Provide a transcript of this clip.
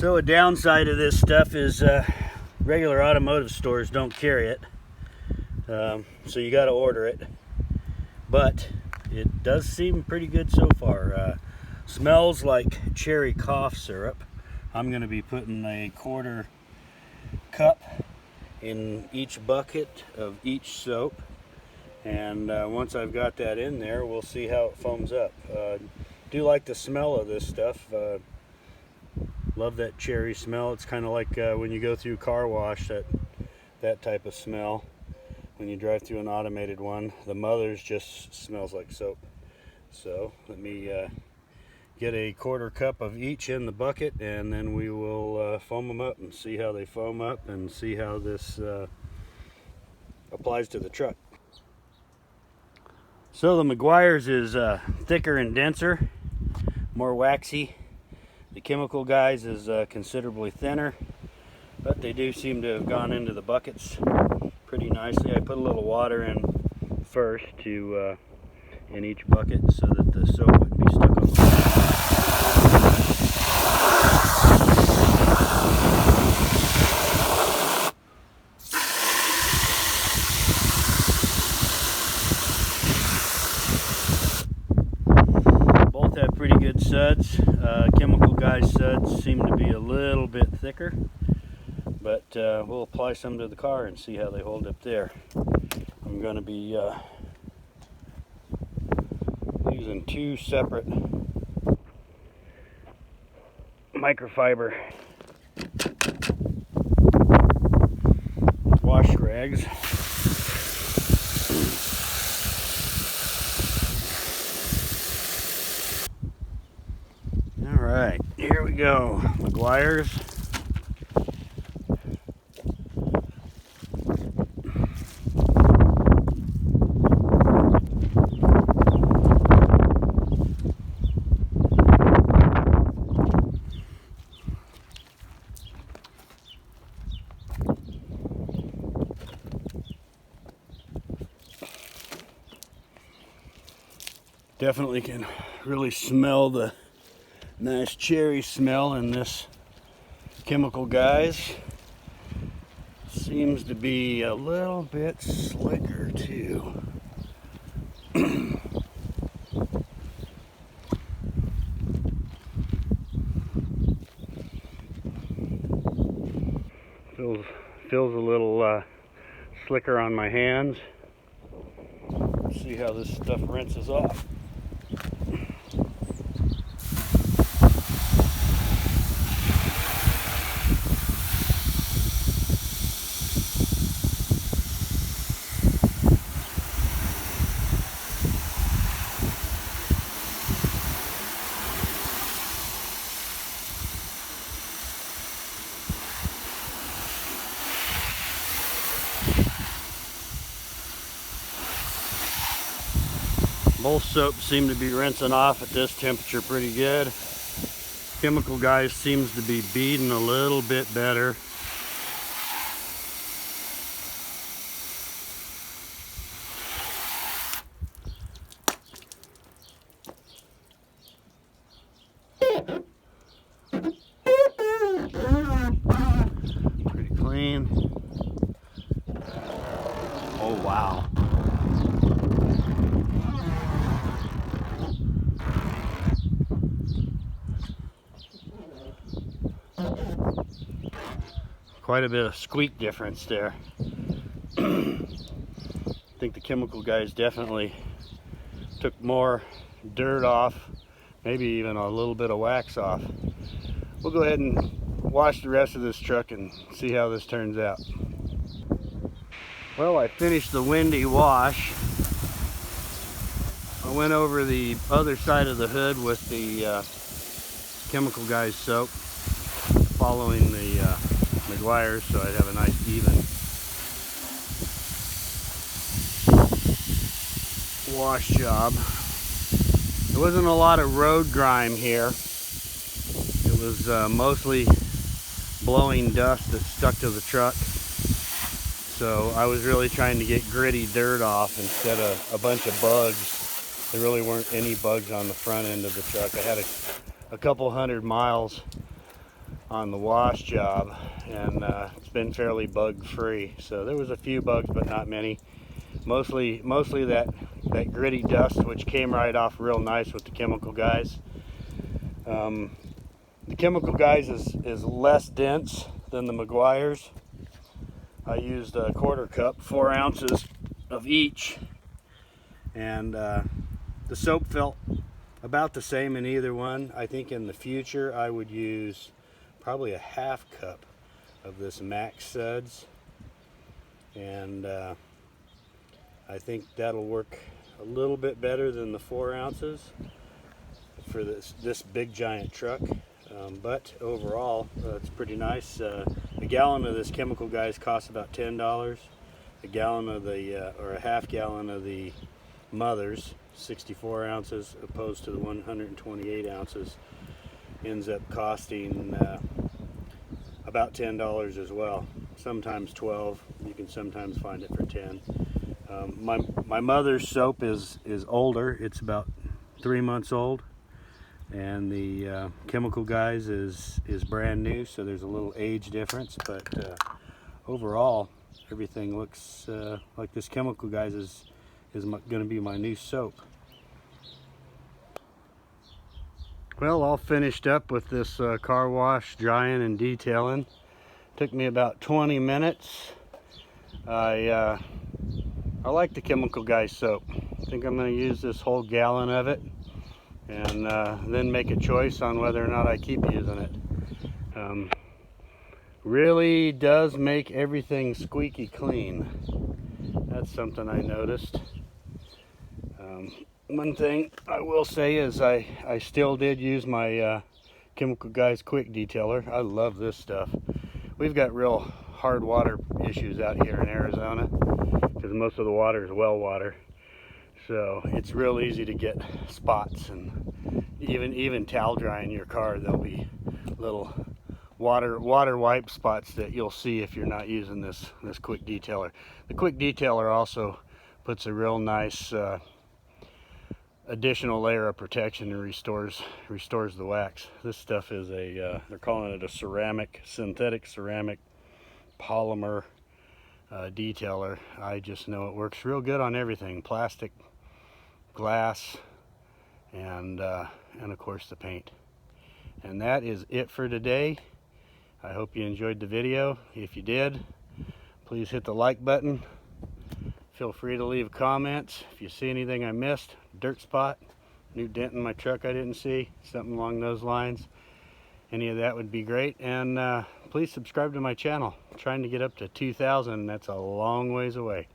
So a downside of this stuff is regular automotive stores don't carry it, so you got to order it. But it does seem pretty good so far. Smells like cherry cough syrup. I'm going to be putting a 1/4 cup in each bucket of each soap, and once I've got that in there, we'll see how it foams up. Do like the smell of this stuff. Love that cherry smell. It's kind of like when you go through car wash, that type of smell. When you drive through an automated one, the mother's just smells like soap. So let me get a 1/4 cup of each in the bucket, and then we will foam them up and see how they foam up and see how this applies to the truck. So the Meguiar's is thicker and denser, more waxy. The Chemical Guys is considerably thinner, but they do seem to have gone into the buckets pretty nicely. I put a little water in first to in each bucket so that the soap wouldn't be stuck on the wall. Both have pretty good suds. Chemical Guys suds seem to be a little bit thicker, but we'll apply some to the car and see how they hold up there. I'm going to be using 2 separate microfiber wash rags. All right, here we go. Meguiar's. Definitely can really smell the nice cherry smell in this Chemical Guys. Seems to be a little bit slicker too. Feels a little slicker on my hands. Let's see how this stuff rinses off. Both soaps seem to be rinsing off at this temperature pretty good. Chemical Guys seems to be beading a little bit better. Pretty clean. Oh wow. Quite a bit of squeak difference there. I think the Chemical Guys definitely took more dirt off, maybe even a little bit of wax off. We'll go ahead and wash the rest of this truck and see how this turns out. Well, I finished the windy wash. I went over the other side of the hood with the Chemical Guys soap, following the Meguiar's, so I'd have a nice even wash job. There wasn't a lot of road grime here. It was mostly blowing dust that stuck to the truck. So I was really trying to get gritty dirt off instead of a bunch of bugs. There really weren't any bugs on the front end of the truck. I had a couple hundred miles on the wash job, and it's been fairly bug free. So there was a few bugs, but not many. Mostly that gritty dust, which came right off real nice with the Chemical Guys. The Chemical Guys is less dense than the Meguiar's. I used a quarter cup, 4 ounces of each, and the soap felt about the same in either one. I think in the future I would use probably a half cup of this Max Suds, and I think that'll work a little bit better than the 4 ounces for this big giant truck. But overall, it's pretty nice. A gallon of this Chemical Guys costs about $10. A gallon of the, or a half gallon of the Mother's, 64 ounces, opposed to the 128 ounces, ends up costing about $10 as well. Sometimes 12. You can sometimes find it for 10. My Mother's soap is older. It's about 3 months old. And the Chemical Guys is brand new, so there's a little age difference, but overall everything looks like this Chemical Guys is going to be my new soap. Well, all finished up with this car wash, drying and detailing. Took me about 20 minutes. I like the Chemical Guys soap. I think I'm going to use this whole gallon of it, and then make a choice on whether or not I keep using it. Really does make everything squeaky clean. That's something I noticed. One thing I will say is I still did use my Chemical Guys Quick Detailer. I love this stuff. We've got real hard water issues out here in Arizona because most of the water is well water. So it's real easy to get spots, and even towel drying your car, there'll be little water wipe spots that you'll see if you're not using this Quick Detailer. The Quick Detailer also puts a real nice additional layer of protection and restores the wax. This stuff is a they're calling it a synthetic ceramic polymer detailer. I just know it works real good on everything: plastic, glass, and of course the paint. And that is it for today. I hope you enjoyed the video. If you did, please hit the like button. Feel free to leave comments. If you see anything I missed, dirt spot, new dent in my truck I didn't see, something along those lines, any of that would be great. And please subscribe to my channel. I'm trying to get up to 2,000. That's a long ways away.